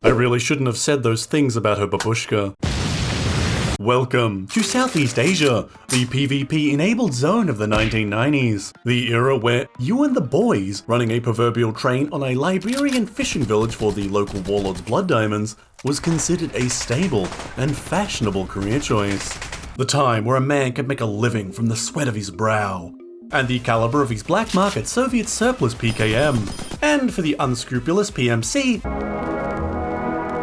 I really shouldn't have said those things about her babushka. Welcome to Southeast Asia, the PvP-enabled zone of the 1990s. The era where you and the boys running a proverbial train on a Liberian fishing village for the local warlord's blood diamonds was considered a stable and fashionable career choice. The time where a man could make a living from the sweat of his brow and the caliber of his black market Soviet surplus PKM. And for the unscrupulous PMC,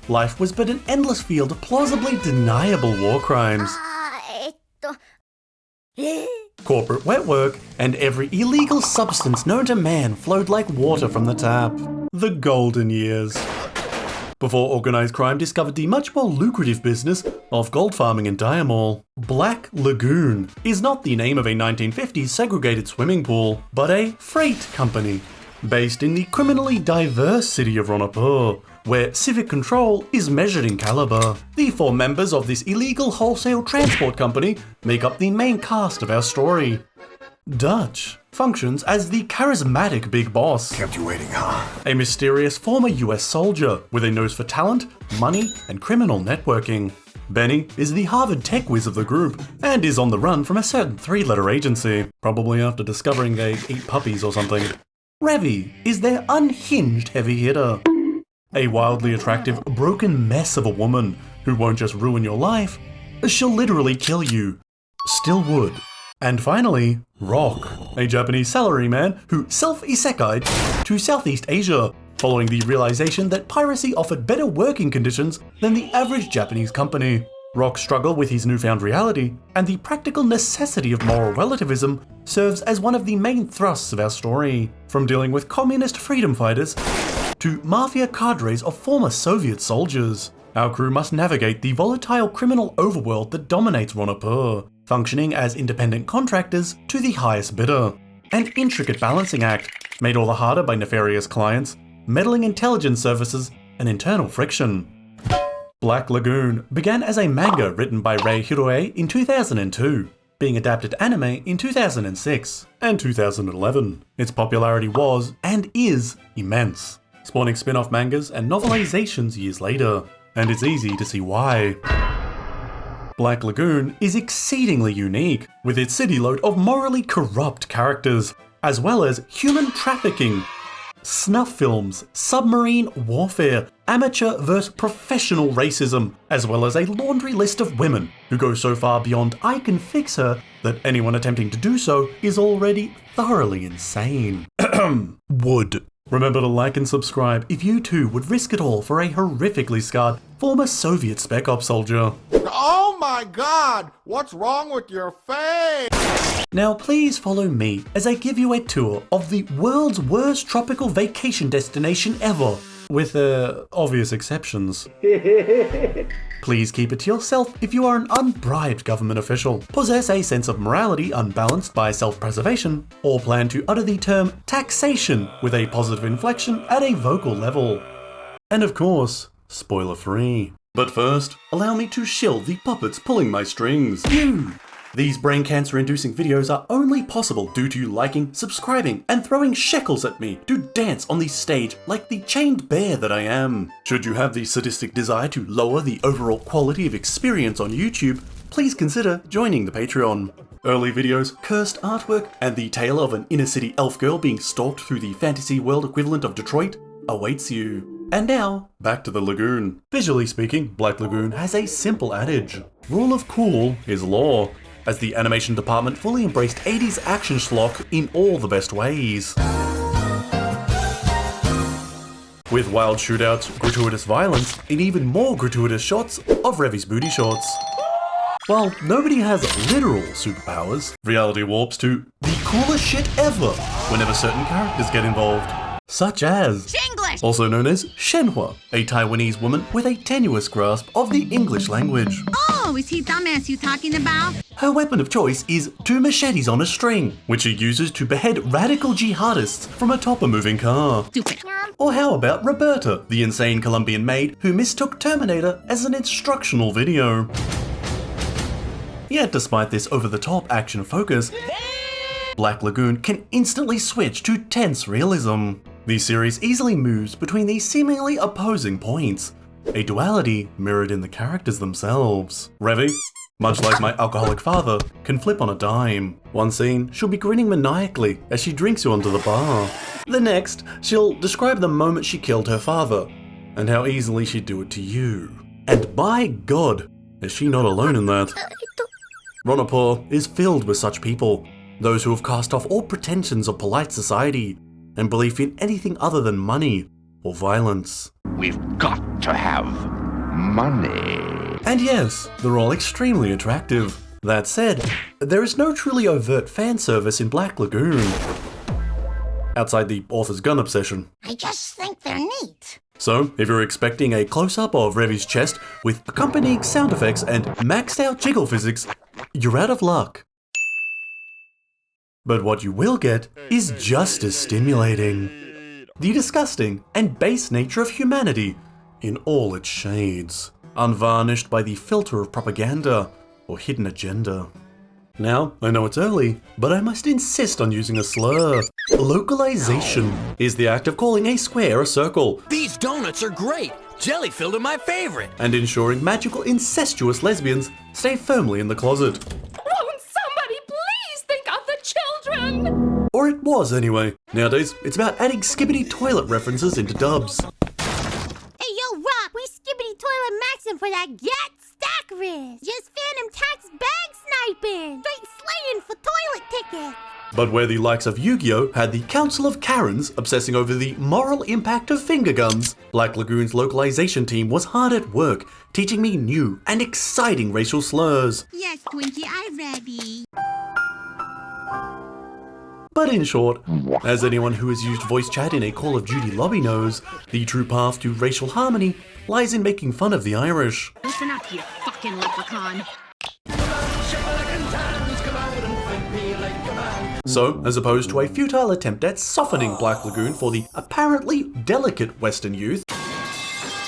life was but an endless field of plausibly deniable war crimes. Corporate wet work and every illegal substance known to man flowed like water from the tap. The golden years. Before organised crime discovered the much more lucrative business of gold farming in Diamol. Black Lagoon is not the name of a 1950s segregated swimming pool, but a freight company based in the criminally diverse city of Roanapur, where civic control is measured in caliber. The 4 members of this illegal wholesale transport company make up the main cast of our story. Dutch functions as the charismatic big boss. Kept you waiting, huh? A mysterious former US soldier with a nose for talent, money, and criminal networking. Benny is the Harvard tech whiz of the group and is on the run from a certain 3-letter agency, probably after discovering they eat puppies or something. Ravi is their unhinged heavy hitter. A wildly attractive, broken mess of a woman who won't just ruin your life, she'll literally kill you. Still would. And finally, Rock, a Japanese salaryman who self-isekai'd to Southeast Asia, following the realization that piracy offered better working conditions than the average Japanese company. Rock's struggle with his newfound reality and the practical necessity of moral relativism serves as one of the main thrusts of our story, from dealing with communist freedom fighters to mafia cadres of former Soviet soldiers. Our crew must navigate the volatile criminal overworld that dominates Roanapur, functioning as independent contractors to the highest bidder. An intricate balancing act, made all the harder by nefarious clients, meddling intelligence services, and internal friction. Black Lagoon began as a manga written by Rei Hiroe in 2002, being adapted to anime in 2006 and 2011. Its popularity was, and is, immense, spawning spin-off mangas and novelizations years later, and it's easy to see why. Black Lagoon is exceedingly unique, with its city load of morally corrupt characters, as well as human trafficking, snuff films, submarine warfare, amateur versus professional racism, as well as a laundry list of women who go so far beyond I can fix her that anyone attempting to do so is already thoroughly insane. Would. Remember to like and subscribe if you too would risk it all for a horrifically scarred former Soviet Spec Ops soldier. Oh my god! What's wrong with your face? Now please follow me as I give you a tour of the world's worst tropical vacation destination ever, with obvious exceptions. Please keep it to yourself if you are an unbribed government official, possess a sense of morality unbalanced by self-preservation, or plan to utter the term taxation with a positive inflection at a vocal level. And of course, spoiler-free. But first, allow me to shill the puppets pulling my strings. You! These brain cancer-inducing videos are only possible due to you liking, subscribing, and throwing shekels at me to dance on the stage like the chained bear that I am. Should you have the sadistic desire to lower the overall quality of experience on YouTube, please consider joining the Patreon. Early videos, cursed artwork, and the tale of an inner-city elf girl being stalked through the fantasy world equivalent of Detroit awaits you. And now, back to the Lagoon. Visually speaking, Black Lagoon has a simple adage. Rule of cool is law, as the animation department fully embraced 80s action schlock in all the best ways. With wild shootouts, gratuitous violence, and even more gratuitous shots of Revi's booty shorts. While nobody has literal superpowers, reality warps to the coolest shit ever whenever certain characters get involved. Such as, Shinglish! Also known as Shenhua, a Taiwanese woman with a tenuous grasp of the English language. Oh, is he dumbass you talking about? Her weapon of choice is 2 machetes on a string, which she uses to behead radical jihadists from atop a moving car. Stupid. Or how about Roberta, the insane Colombian maid who mistook Terminator as an instructional video. Yet despite this over-the-top action focus, Black Lagoon can instantly switch to tense realism. The series easily moves between these seemingly opposing points, a duality mirrored in the characters themselves. Revy, much like my alcoholic father, can flip on a dime. One scene, she'll be grinning maniacally as she drinks you onto the bar. The next, she'll describe the moment she killed her father, and how easily she'd do it to you. And by God, is she not alone in that? Roanapur is filled with such people, those who have cast off all pretensions of polite society and belief in anything other than money or violence. We've got to have money. And yes, they're all extremely attractive. That said, there is no truly overt fan service in Black Lagoon, outside the author's gun obsession. I just think they're neat. So, if you're expecting a close-up of Revy's chest with accompanying sound effects and maxed out jiggle physics, you're out of luck. But what you will get is just as stimulating. The disgusting and base nature of humanity in all its shades, unvarnished by the filter of propaganda or hidden agenda. Now, I know it's early, but I must insist on using a slur. Localization is the act of calling a square a circle. These donuts are great! Jelly-filled are my favorite! And ensuring magical incestuous lesbians stay firmly in the closet. Won't somebody please think of the children? Or it was anyway. Nowadays, it's about adding skibbity toilet references into dubs. Hey, yo, Rock, we skibbity toilet maxing for that gat stack riz. Just phantom tax bag sniping. Straight slaying for toilet tickets. But where the likes of Yu-Gi-Oh! Had the Council of Karens obsessing over the moral impact of finger guns, Black Lagoon's localization team was hard at work, teaching me new and exciting racial slurs. Yes, Twinkie, I'm ready. But in short, as anyone who has used voice chat in a Call of Duty lobby knows, the true path to racial harmony lies in making fun of the Irish. Listen up, you fucking leprechaun. So, as opposed to a futile attempt at softening Black Lagoon for the apparently delicate Western youth,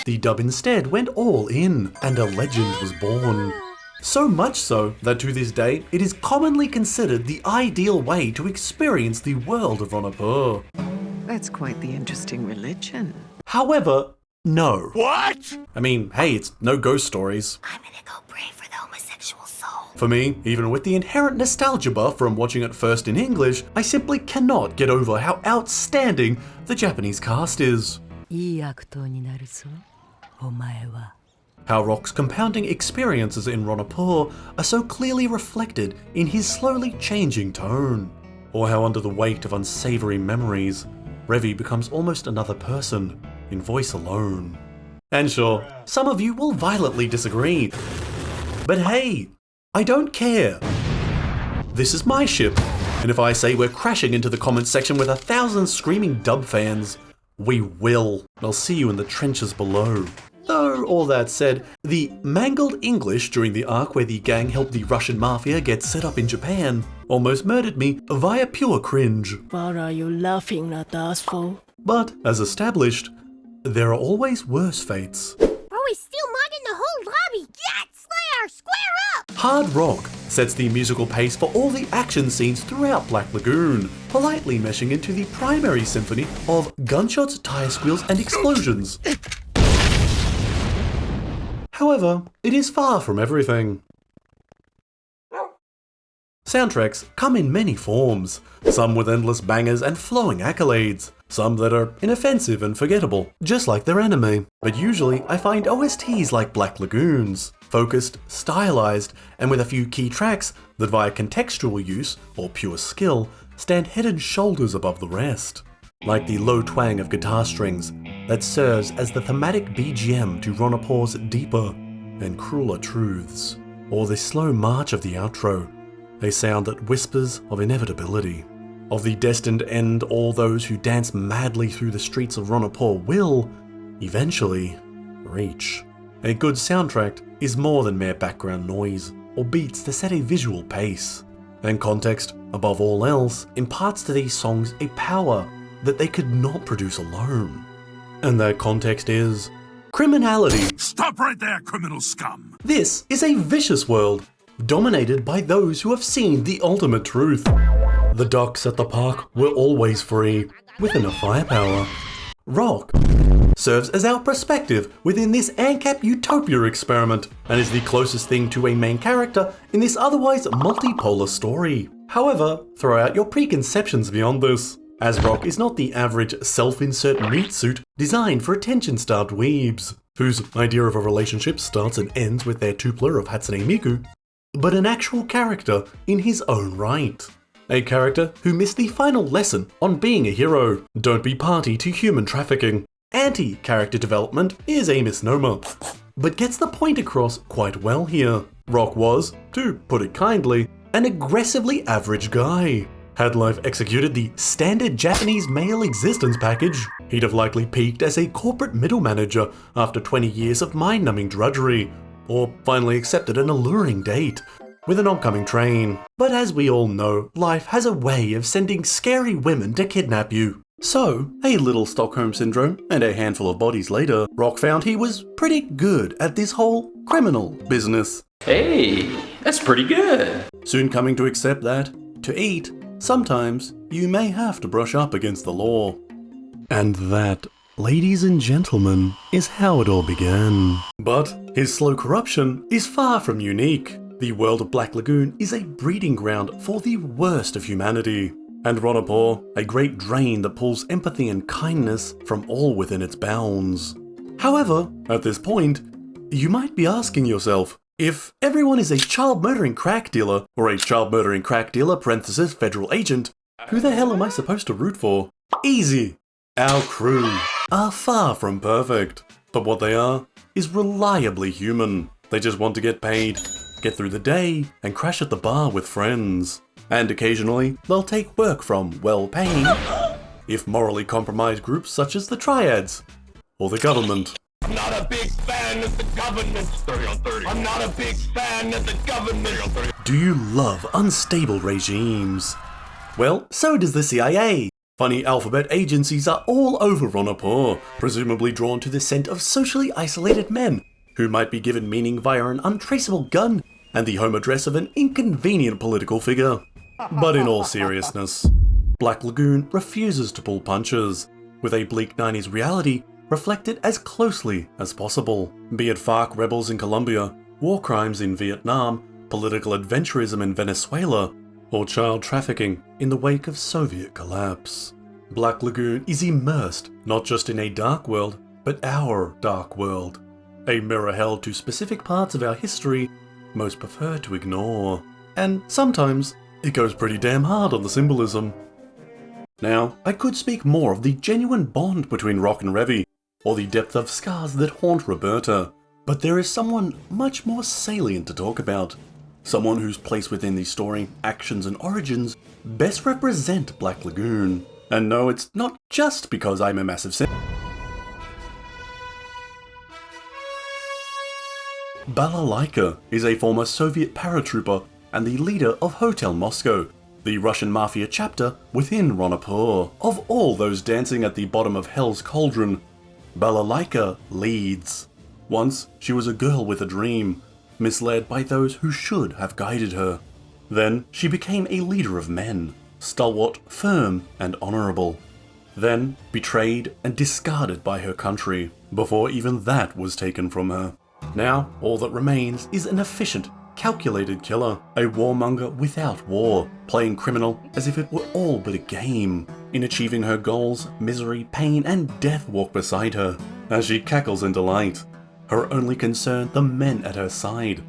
the dub instead went all in, and a legend was born. So much so that to this day, it is commonly considered the ideal way to experience the world of Roanapur. That's quite the interesting religion. However, no. What? I mean, hey, it's no ghost stories. I'm gonna go pray for the homosexual soul. For me, even with the inherent nostalgia buff from watching it first in English, I simply cannot get over how outstanding the Japanese cast is. いい悪党になるぞ、お前は。 How Rock's compounding experiences in Roanapur are so clearly reflected in his slowly changing tone. Or how under the weight of unsavory memories, Revy becomes almost another person, in voice alone. And sure, some of you will violently disagree. But hey, I don't care. This is my ship, and if I say we're crashing into the comments section with 1,000 screaming dub fans, we will. I'll see you in the trenches below. Though, all that said, the mangled English during the arc where the gang helped the Russian mafia get set up in Japan almost murdered me via pure cringe. What are you laughing at us for? But, as established, there are always worse fates. Bro, he's still mugging the whole lobby. Gat Slayer, square up! Hard rock sets the musical pace for all the action scenes throughout Black Lagoon, politely meshing into the primary symphony of gunshots, tire squeals, and explosions. However, it is far from everything. Soundtracks come in many forms, some with endless bangers and flowing accolades, some that are inoffensive and forgettable, just like their anime. But usually I find OSTs like Black Lagoon's, focused, stylized, and with a few key tracks that via contextual use, or pure skill, stand head and shoulders above the rest. Like the low twang of guitar strings that serves as the thematic BGM to Roanapur's deeper and crueler truths, or the slow march of the outro, a sound that whispers of inevitability, of the destined end all those who dance madly through the streets of Roanapur will, eventually, reach. A good soundtrack is more than mere background noise, or beats to set a visual pace, and context, above all else, imparts to these songs a power that they could not produce alone. And that context is criminality. Stop right there, criminal scum! This is a vicious world, dominated by those who have seen the ultimate truth. The ducks at the park were always free, with enough firepower. Rock serves as our perspective within this ANCAP utopia experiment, and is the closest thing to a main character in this otherwise multipolar story. However, throw out your preconceptions beyond this, as Rock is not the average self-insert meat suit designed for attention-starved weebs, whose idea of a relationship starts and ends with their tupler of Hatsune Miku, but an actual character in his own right. A character who missed the final lesson on being a hero. Don't be party to human trafficking. Anti-character development is a misnomer, but gets the point across quite well here. Rock was, to put it kindly, an aggressively average guy. Had life executed the standard Japanese male existence package, he'd have likely peaked as a corporate middle manager after 20 years of mind-numbing drudgery, or finally accepted an alluring date with an oncoming train. But as we all know, life has a way of sending scary women to kidnap you. So, a little Stockholm Syndrome and a handful of bodies later, Rock found he was pretty good at this whole criminal business. Hey, that's pretty good. Soon coming to accept that, to eat, sometimes you may have to brush up against the law. And that, ladies and gentlemen, is how it all began. But his slow corruption is far from unique. The world of Black Lagoon is a breeding ground for the worst of humanity. And Roanapur, a great drain that pulls empathy and kindness from all within its bounds. However, at this point, you might be asking yourself, if everyone is a child-murdering crack dealer, or a child-murdering crack dealer parenthesis federal agent, who the hell am I supposed to root for? Easy! Our crew are far from perfect, but what they are is reliably human. They just want to get paid, get through the day, and crash at the bar with friends. And occasionally, they'll take work from well-paying, if morally compromised groups such as the Triads, or the government. I'm not a big fan of the government. 30 on 30. I'm not a big fan of the government. 30 on 30. Do you love unstable regimes? Well, so does the CIA. Funny alphabet agencies are all over Roanapur, presumably drawn to the scent of socially isolated men, who might be given meaning via an untraceable gun and the home address of an inconvenient political figure. But in all seriousness, Black Lagoon refuses to pull punches, with a bleak 90s reality reflected as closely as possible. Be it FARC rebels in Colombia, war crimes in Vietnam, political adventurism in Venezuela, or child trafficking in the wake of Soviet collapse. Black Lagoon is immersed not just in a dark world, but our dark world. A mirror held to specific parts of our history most prefer to ignore. And sometimes, it goes pretty damn hard on the symbolism. Now, I could speak more of the genuine bond between Rock and Revy, or the depth of scars that haunt Roberta, but there is someone much more salient to talk about. Someone whose place within the story, actions and origins best represent Black Lagoon. And no, it's not just because I'm a massive fan. Balalaika is a former Soviet paratrooper and the leader of Hotel Moscow, the Russian mafia chapter within Roanapur. Of all those dancing at the bottom of Hell's Cauldron, Balalaika leads. Once, she was a girl with a dream, misled by those who should have guided her. Then, she became a leader of men, stalwart, firm, and honourable. Then, betrayed and discarded by her country, before even that was taken from her. Now, all that remains is an efficient, calculated killer, a warmonger without war, playing criminal as if it were all but a game. In achieving her goals, misery, pain, and death walk beside her, as she cackles in delight. Her only concern the men at her side,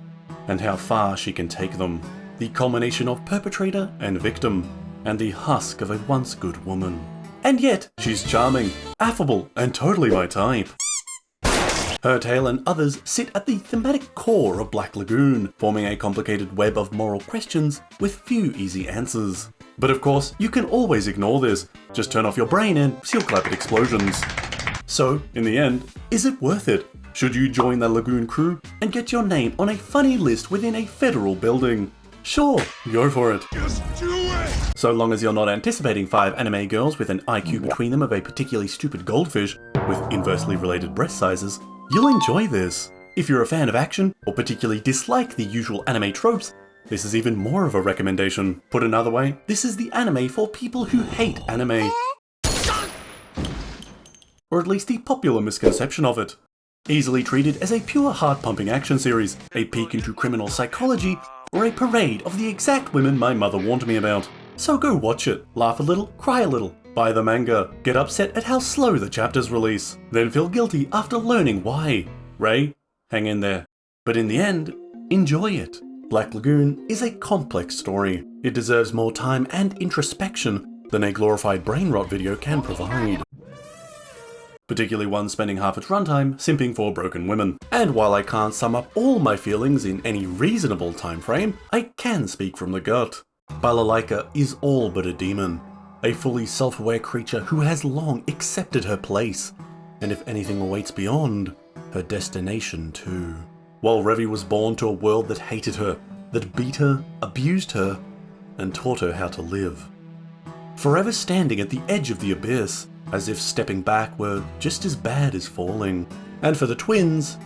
and how far she can take them. The culmination of perpetrator and victim, and the husk of a once good woman. And yet, she's charming, affable, and totally my type. Her tale and others sit at the thematic core of Black Lagoon, forming a complicated web of moral questions with few easy answers. But of course, you can always ignore this. Just turn off your brain and seal clap at explosions. So, in the end, is it worth it? Should you join the Lagoon crew and get your name on a funny list within a federal building? Sure, go for it. Just do it! So long as you're not anticipating 5 anime girls with an IQ between them of a particularly stupid goldfish with inversely related breast sizes, you'll enjoy this. If you're a fan of action, or particularly dislike the usual anime tropes, this is even more of a recommendation. Put another way, this is the anime for people who hate anime. or at least the popular misconception of it. Easily treated as a pure heart-pumping action series, a peek into criminal psychology, or a parade of the exact women my mother warned me about. So go watch it, laugh a little, cry a little, buy the manga, get upset at how slow the chapters release, then feel guilty after learning why. Ray, hang in there. But in the end, enjoy it. Black Lagoon is a complex story. It deserves more time and introspection than a glorified brain rot video can provide. Particularly one spending half its runtime simping for broken women. And while I can't sum up all my feelings in any reasonable time frame, I can speak from the gut. Balalaika is all but a demon, a fully self-aware creature who has long accepted her place, and if anything awaits beyond, her destination too. While Revi was born to a world that hated her, that beat her, abused her, and taught her how to live. Forever standing at the edge of the abyss, as if stepping back were just as bad as falling. And for the twins,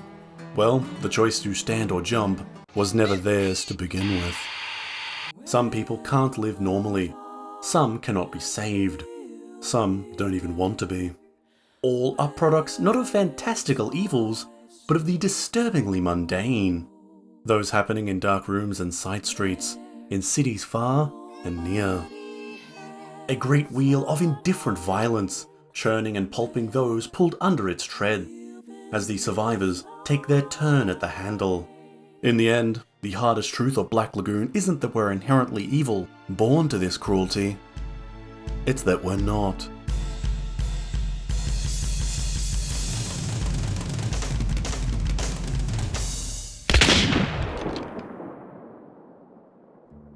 well, the choice to stand or jump was never theirs to begin with. Some people can't live normally. Some cannot be saved. Some don't even want to be. All are products not of fantastical evils, but of the disturbingly mundane. Those happening in dark rooms and side streets, in cities far and near. A great wheel of indifferent violence, churning and pulping those pulled under its tread, as the survivors take their turn at the handle. In the end, the hardest truth of Black Lagoon isn't that we're inherently evil, born to this cruelty. It's that we're not.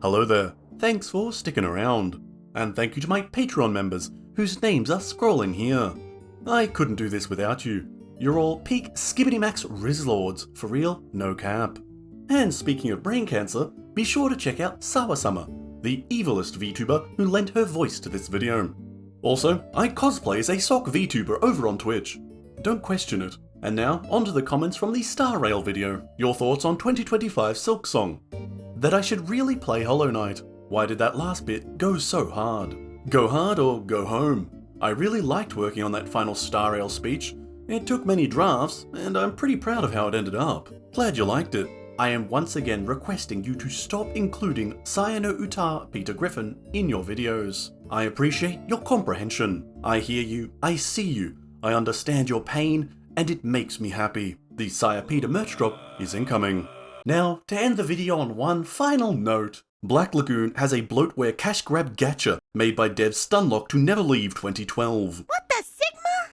Hello there, thanks for sticking around. And thank you to my Patreon members, whose names are scrolling here. I couldn't do this without you. You're all peak Skibbity Max Rizlords, for real, no cap. And speaking of brain cancer, be sure to check out Sawa-Sama, the evilest VTuber who lent her voice to this video. Also, I cosplay as a sock VTuber over on Twitch. Don't question it. And now, onto the comments from the Star Rail video. Your thoughts on 2025 Silk Song. That I should really play Hollow Knight. Why did that last bit go so hard? Go hard or go home? I really liked working on that final Star Rail speech. It took many drafts, and I'm pretty proud of how it ended up. Glad you liked it. I am once again requesting you to stop including Sayano Uta Peter Griffin in your videos. I appreciate your comprehension. I hear you, I see you, I understand your pain, and it makes me happy. The Saya Peter merch drop is incoming. Now, to end the video on one final note, Black Lagoon has a bloatware cash grab gacha made by dev Stunlock to Never Leave 2012. What the